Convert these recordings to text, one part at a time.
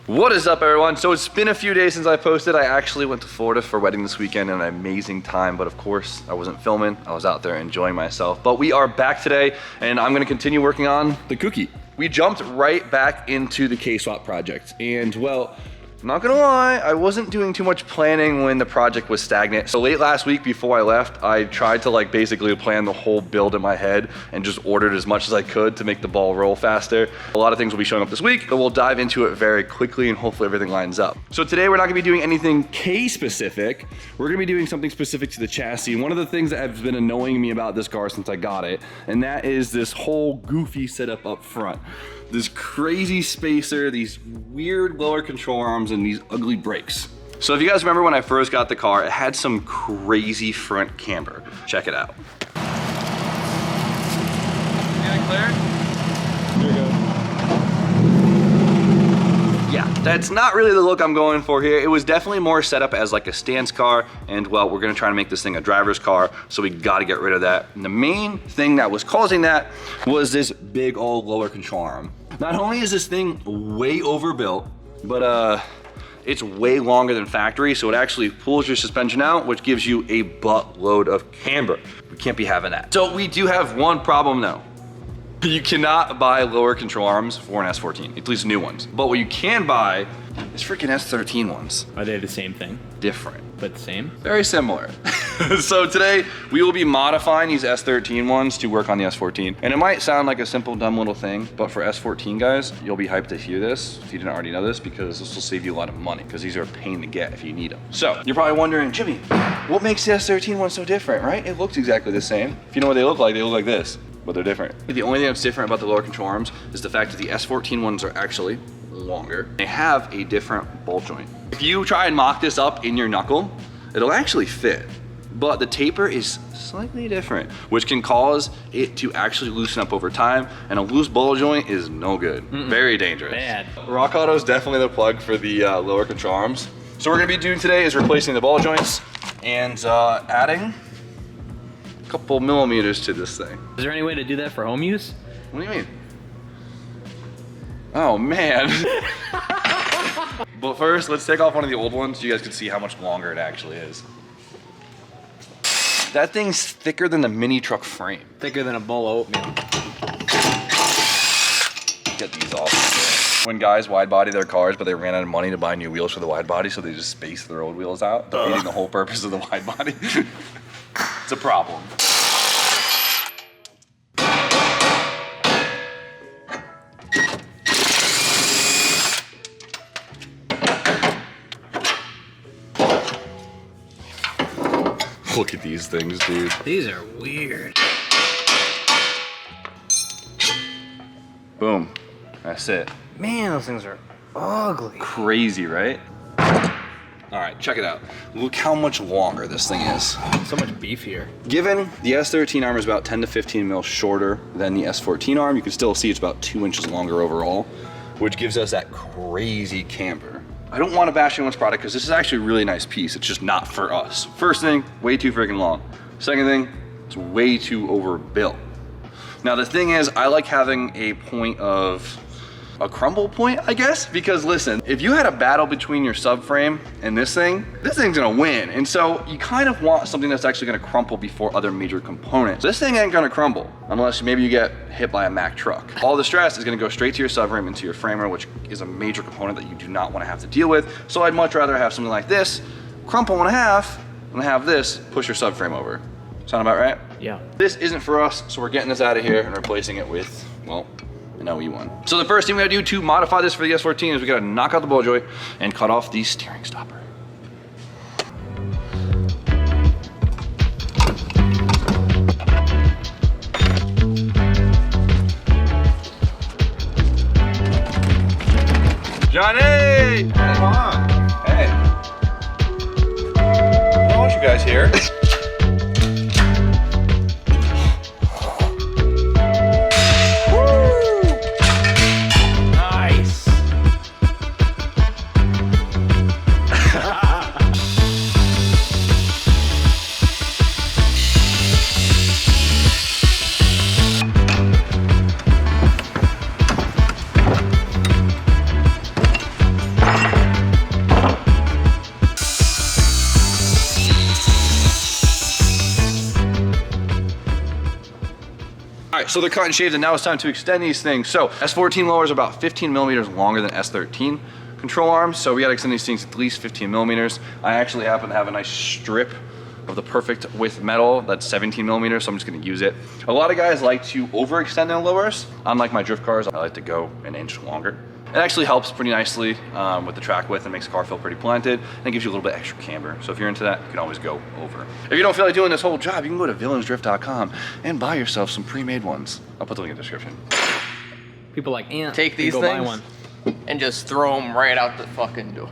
What is up, everyone? So it's been a few days since I posted. I actually went to Florida for a wedding this weekend and an amazing time, but of course I wasn't filming. I was out there enjoying myself. But we are back today and I'm gonna continue working on the Kouki. We jumped right back into the K-swap project and well, not gonna lie, I wasn't doing too much planning when the project was stagnant. So late last week before I left, I tried to basically plan the whole build in my head and just ordered as much as I could to make the ball roll faster. A lot of things will be showing up this week, but we'll dive into it very quickly and hopefully everything lines up. So today we're not gonna be doing anything K specific. We're gonna be doing something specific to the chassis. One of the things that has been annoying me about this car since I got it, and that is this whole goofy setup up front. This crazy spacer, these weird lower control arms, and these ugly brakes. So if you guys remember when I first got the car, it had some crazy front camber. Check it out. Got it clear? There you go. Yeah, that's not really the look I'm going for here. It was definitely more set up as like a stance car, and well, we're gonna try to make this thing a driver's car, so we gotta get rid of that. And the main thing that was causing that was this big old lower control arm. Not only is this thing way overbuilt, but it's way longer than factory, so it actually pulls your suspension out, which gives you a buttload of camber. We can't be having that. So we do have one problem though. You cannot buy lower control arms for an S14, at least new ones. But what you can buy is freaking S13 ones. Are they the same thing? Different. But the same? Very similar. So today we will be modifying these S13 ones to work on the S14. And it might sound like a simple, dumb little thing, but for S14 guys, you'll be hyped to hear this if you didn't already know this, because this will save you a lot of money, because these are a pain to get if you need them. So you're probably wondering, Jimmy, what makes the S13 one so different, right? It looks exactly the same. If you know what they look like this. But they're different. The only thing that's different about the lower control arms is the fact that the S14 ones are actually longer. They have a different ball joint. If you try and mock this up in your knuckle, it'll actually fit. But the taper is slightly different, which can cause it to actually loosen up over time, and a loose ball joint is no good. Very dangerous. Bad. Rock Auto is definitely the plug for the lower control arms. So what we're gonna be doing today is replacing the ball joints and adding couple millimeters to this thing. Is there any way to do that for home use? What do you mean? Oh man. But first, let's take off one of the old ones so you guys can see how much longer it actually is. That thing's thicker than the mini truck frame. Thicker than a bowl of oatmeal. Get these off. When guys wide body their cars, but they ran out of money to buy new wheels for the wide body, so they just space their old wheels out, defeating the whole purpose of the wide body. It's a problem. Look at these things, dude. These are weird. Boom. That's it. Man, those things are ugly. Crazy, right? All right, check it out. Look how much longer this thing is. So much beefier. Given the S13 arm is about 10 to 15 mil shorter than the S14 arm, you can still see it's about 2 inches longer overall, which gives us that crazy camber. I don't want to bash anyone's product because this is actually a really nice piece. It's just not for us. First thing, way too freaking long. Second thing, it's way too overbuilt. Now the thing is, I like having a point of a crumble point, I guess, because listen, if you had a battle between your subframe and this thing's gonna win. And so you kind of want something that's actually gonna crumple before other major components. This thing ain't gonna crumble unless maybe you get hit by a Mack truck. All the stress is gonna go straight to your subframe and to your framer, which is a major component that you do not wanna have to deal with. So I'd much rather have something like this, crumple in half, and have this push your subframe over. Sound about right? Yeah. This isn't for us, so we're getting this out of here and replacing it with, well, an OE1. So the first thing we gotta do to modify this for the S14 is we gotta knock out the ball joint and cut off the steering stopper. Johnny! Come on. Hey. I don't want you guys here. So they're cut and shaved, and now it's time to extend these things. So S14 Lower is about 15 millimeters longer than S13 control arms, so we gotta extend these things at least 15 millimeters. I actually happen to have a nice strip of the perfect width metal that's 17 millimeters, so I'm just gonna use it. A lot of guys like to overextend their lowers. Unlike my drift cars, I like to go an inch longer. It actually helps pretty nicely with the track width and makes the car feel pretty planted, and it gives you a little bit extra camber. So if you're into that, you can always go over. If you don't feel like doing this whole job, you can go to villainsdrift.com and buy yourself some pre-made ones. I'll put the link in the description. People like, take these go things buy one. and just throw them right out the fucking door.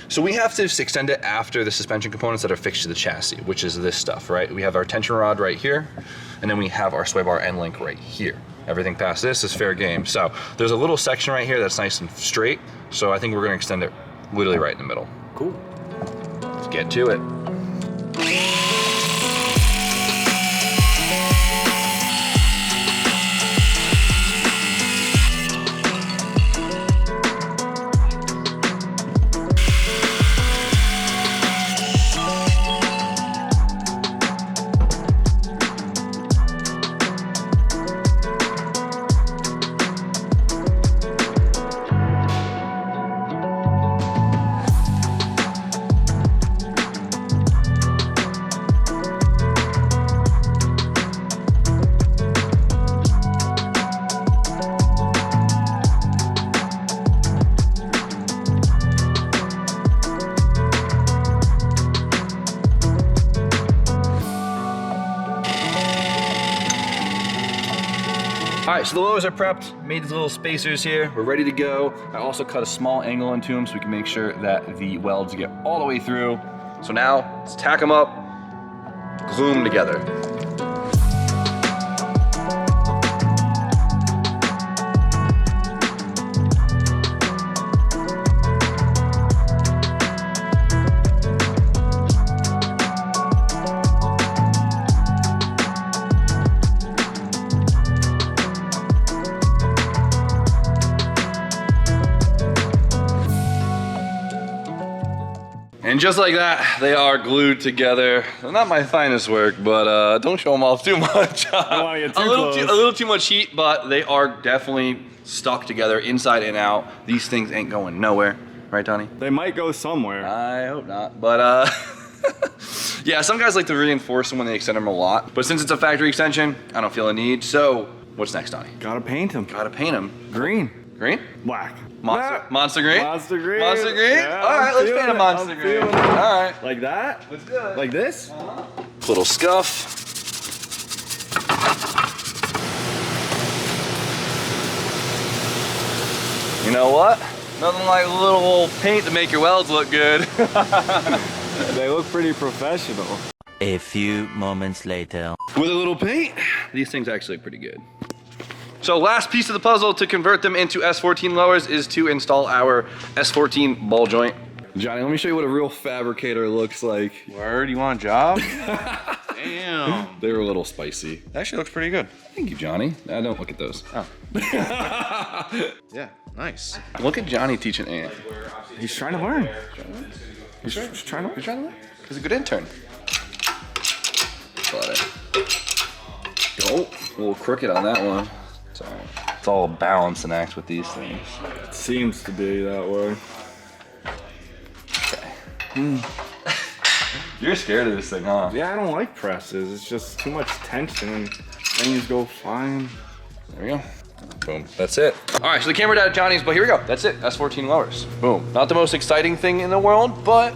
So we have to extend it after the suspension components that are fixed to the chassis, which is this stuff, right? We have our tension rod right here, and then we have our sway bar end link right here. Everything past this is fair game. So there's a little section right here that's nice and straight, so I think we're gonna extend it literally right in the middle. Cool. Let's get to it. All right, so the lowers are prepped, made these little spacers here. We're ready to go. I also cut a small angle into them so we can make sure that the welds get all the way through. So now, let's tack them up, glue them together. And just like that, they are glued together. Not my finest work, but don't show them off too much. Don't wanna get too a little too much heat, but they are definitely stuck together inside and out. These things ain't going nowhere. Right, Donnie? They might go somewhere. I hope not, but yeah, some guys like to reinforce them when they extend them a lot. But since it's a factory extension, I don't feel a need. So what's next, Donnie? Gotta paint them. Gotta paint them. Green. Green? Black. Monster green? Monster green. Monster green? Yeah, all right, I'm let's feeling paint a it. monster I'm green. feeling it. All right. Like that? Let's do it. Like this? Little scuff. You know what? Nothing like a little old paint to make your welds look good. They look pretty professional. A few moments later. With a little paint, these things actually look pretty good. So last piece of the puzzle to convert them into S14 lowers is to install our S14 ball joint. Johnny, let me show you what a real fabricator looks like. Word, you want a job? Damn. They were a little spicy. Actually looks pretty good. Thank you, Johnny. I don't look at those. Oh. Yeah, nice. Look at Johnny teaching Ant. He's trying to learn. He's trying to learn. He's a good intern. Got it. Oh, a little crooked on that one. It's all right. It's all a balance and act with these things. It seems to be that way. Okay. You're scared of this thing, huh? Yeah, I don't like presses. It's just too much tension and things go flying. There we go. Boom. That's it. All right, so the camera died at Johnny's, but here we go. That's it. S14 lowers. Boom. Not the most exciting thing in the world, but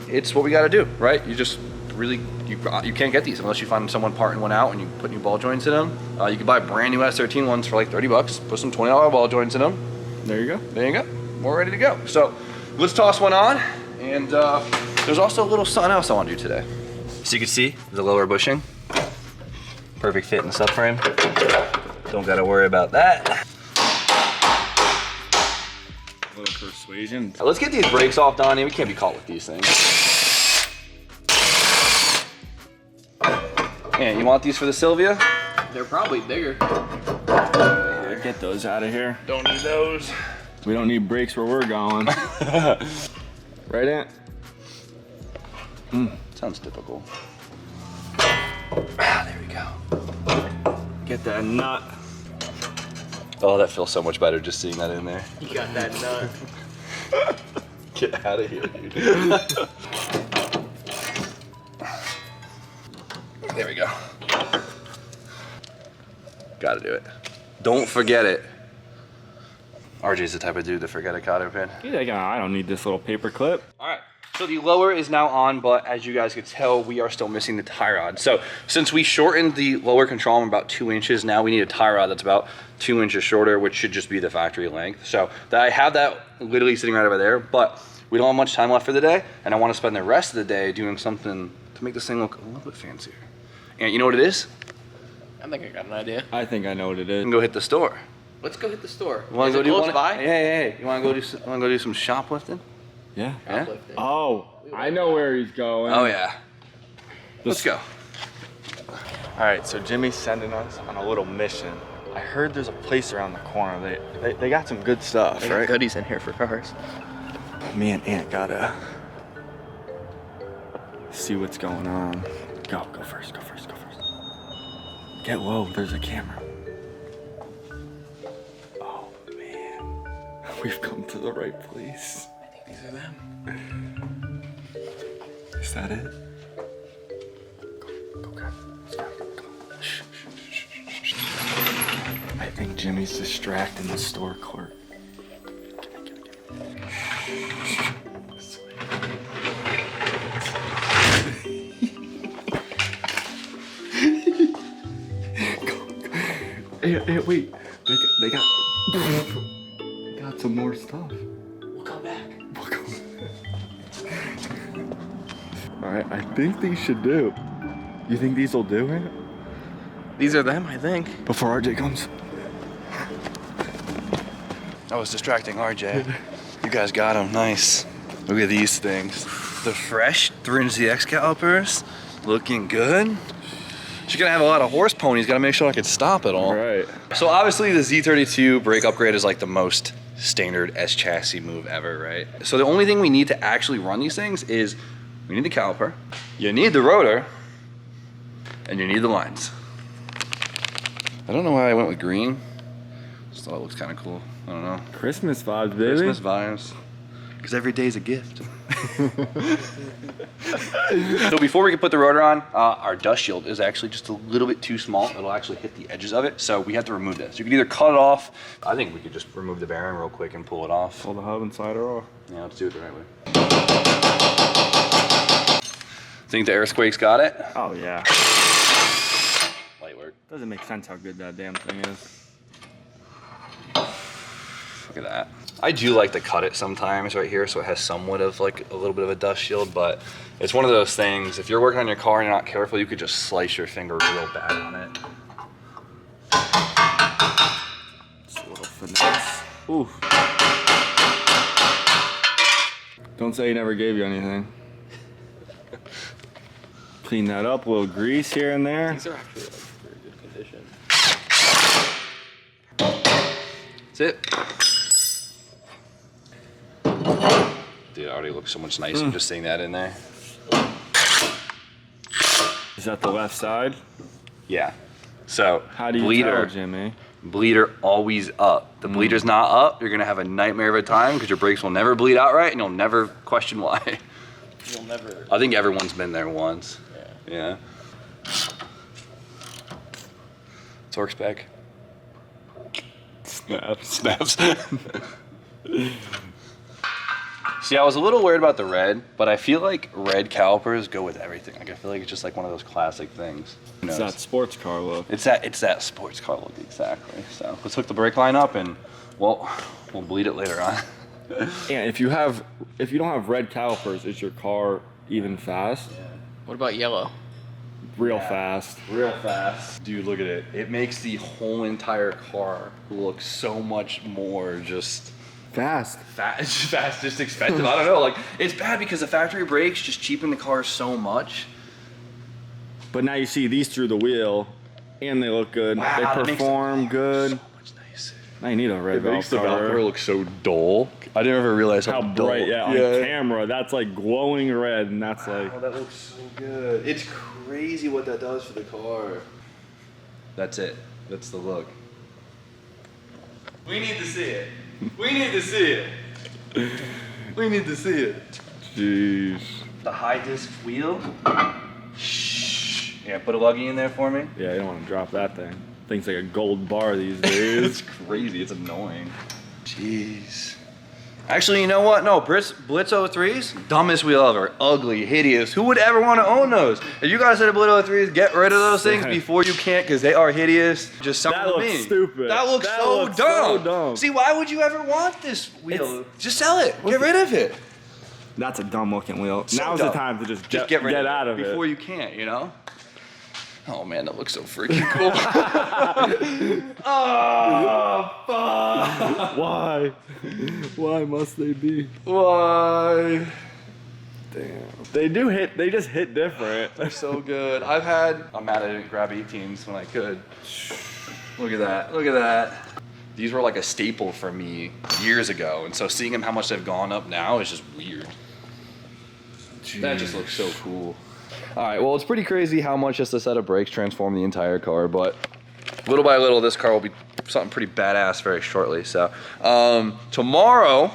it's what we got to do, right? You just really, you can't get these unless you find someone parting one out and you put new ball joints in them. You can buy brand new S13 ones for like 30 bucks. Put some $20 ball joints in them. There you go. There you go. We're ready to go. So let's toss one on. And there's also a little something else I want to do today. So you can see the lower bushing. Perfect fit in the subframe. Don't got to worry about that. A little persuasion. Let's get these brakes off, Donnie. We can't be caught with these things. Man, you want these for the Sylvia? They're probably bigger. Get those out of here. Don't need those. We don't need brakes where we're going. Right, Ant? Sounds typical. Ah, there we go. Get that nut. Oh, that feels so much better just seeing that in there. You got that nut. Get out of here, dude. There we go. Gotta do it. Don't forget it. RJ's the type of dude to forget a cotter pin. He's like, I don't need this little paper clip. All right, so the lower is now on, but as you guys can tell, we are still missing the tie rod. So since we shortened the lower control arm about 2 inches, now we need a tie rod that's about 2 inches shorter, which should just be the factory length. So I have that literally sitting right over there, but we don't have much time left for the day, and I want to spend the rest of the day doing something to make this thing look a little bit fancier. And you know what it is? I think I got an idea. I think I know what it is. We can go hit the store. Let's go hit the store. You want Is to it go do close by? Hey, you want to go do some shoplifting? Yeah. Yeah? Shoplifting. Oh, I know where he's going. Oh yeah. Let's go. All right, so Jimmy's sending us on a little mission. I heard there's a place around the corner. They got some good stuff, They got right? goodies in here for cars. Me and Aunt gotta see what's going on. Go first. Get low, there's a camera. Oh man, we've come to the right place. I think these are them. Is that it? Go, let's go. Shh. I think Jimmy's distracting the store clerk. Hey, wait. They got some more stuff. We'll come back. All right, I think these should do. You think these will do it? These are them, I think. Before RJ comes. I was distracting RJ. You guys got them, nice. Look at these things. The fresh 300ZX calipers, looking good. She's gonna have a lot of horse ponies, gotta make sure I can stop it all. Right. So obviously the Z32 brake upgrade is like the most standard S chassis move ever, right? So the only thing we need to actually run these things is we need the caliper, you need the rotor, and you need the lines. I don't know why I went with green. Just thought it looks kind of cool. I don't know. Christmas vibes, baby. Christmas vibes. Because every day's a gift. So before we can put the rotor on, our dust shield is actually just a little bit too small. It'll actually hit the edges of it, so we have to remove this. You can either cut it off. I think we could just remove the bearing real quick and pull it off. Pull the hub and slider off. Yeah, let's do it the right way. Think the Earthquake's got it? Oh yeah. Light work. Doesn't make sense how good that damn thing is. Look at that. I do like to cut it sometimes right here so it has somewhat of like a little bit of a dust shield, but it's one of those things, if you're working on your car and you're not careful, you could just slice your finger real bad on it. Just a little finesse. Ooh. Don't say he never gave you anything. Clean that up, a little grease here and there. These are actually like very good condition. That's it. Dude, it already looks so much nicer just seeing that in there. Is that the left side? Yeah. So, How do you bleeder, tell, Jimmy? bleeder always up. The bleeder's not up, you're gonna have a nightmare of a time because your brakes will never bleed out right and you'll never question why. You'll never. I think everyone's been there once. Yeah. Torque spec. Snaps. See, I was a little worried about the red, but I feel like red calipers go with everything. Like I feel like it's just like one of those classic things. Who It's knows? that sports car look. It's that sports car look exactly. So let's hook the brake line up and well, we'll bleed it later on. And if you don't have red calipers, is your car even fast? What about yellow? Real fast. Real fast. Dude, look at it. It makes the whole entire car look so much more just Fast. fast, just expensive. I don't know. Like, it's bad because the factory brakes just cheapen the car so much. But now you see these through the wheel, and they look good. Wow, that they makes the perform good. So much nicer. Now you need a red valve cover. look so dull. I didn't ever realize How dull. bright, yeah, on camera, that's like glowing red, and that's like, Oh, that looks so good. It's crazy what that does for the car. That's it. That's the look. We need to see it. We need to see it. We need to see it. Jeez. The high disc wheel. Shh. Yeah, put a luggy in there for me. Yeah, you don't want to drop that thing. Thing's like a gold bar these days. It's crazy. It's annoying. Jeez. Actually, you know what? No, Blitz 03s, dumbest wheel ever. Ugly, hideous. Who would ever want to own those? If you guys said Blitz 03s, get rid of those things before you can't, because they are hideous. Just something That to looks me. stupid. That looks That so looks so dumb. dumb. See, why would you ever want this wheel? Just sell it. Get rid of it. That's a dumb looking wheel. So Now's dumb. the time to just Get rid of out it of it. before you can't, you know? Oh man, that looks so freaking cool. Oh, fuck. Why? Why must they be? Why? Damn. They do hit. They just hit different. They're so good. I'm mad I didn't grab 18s when I could. Look at that. Look at that. These were like a staple for me years ago, and so seeing them how much they've gone up now is just weird. Jeez. That just looks so cool. All right, well, it's pretty crazy how much just a set of brakes transform the entire car, but little by little, this car will be something pretty badass very shortly. So tomorrow,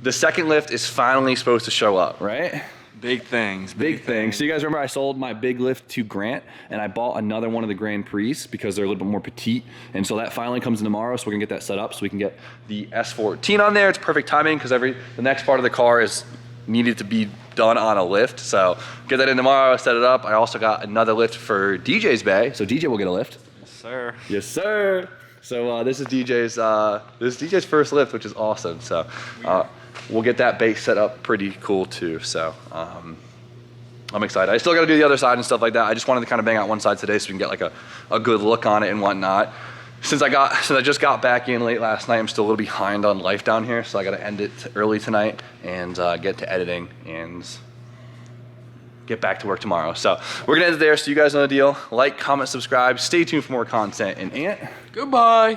the second lift is finally supposed to show up, right? Big things. Big things. So you guys remember I sold my big lift to Grant, and I bought another one of the Grand Prix because they're a little bit more petite, and so that finally comes in tomorrow, so we're gonna get that set up so we can get the S14 on there. It's perfect timing because the next part of the car is needed to be done on a lift, so get that in tomorrow, set it up. I also got another lift for DJ's bay, so DJ will get a lift. Yes, sir. Yes, sir. So this is DJ's first lift, which is awesome. So we'll get that base set up pretty cool too. So I'm excited. I still got to do the other side and stuff like that. I just wanted to kind of bang out one side today so we can get like a good look on it and whatnot. Since I just got back in late last night, I'm still a little behind on life down here, so I got to end it early tonight and get to editing and get back to work tomorrow. So we're gonna end it there, so you guys know the deal. Like, comment, subscribe, stay tuned for more content, and Ant, Goodbye.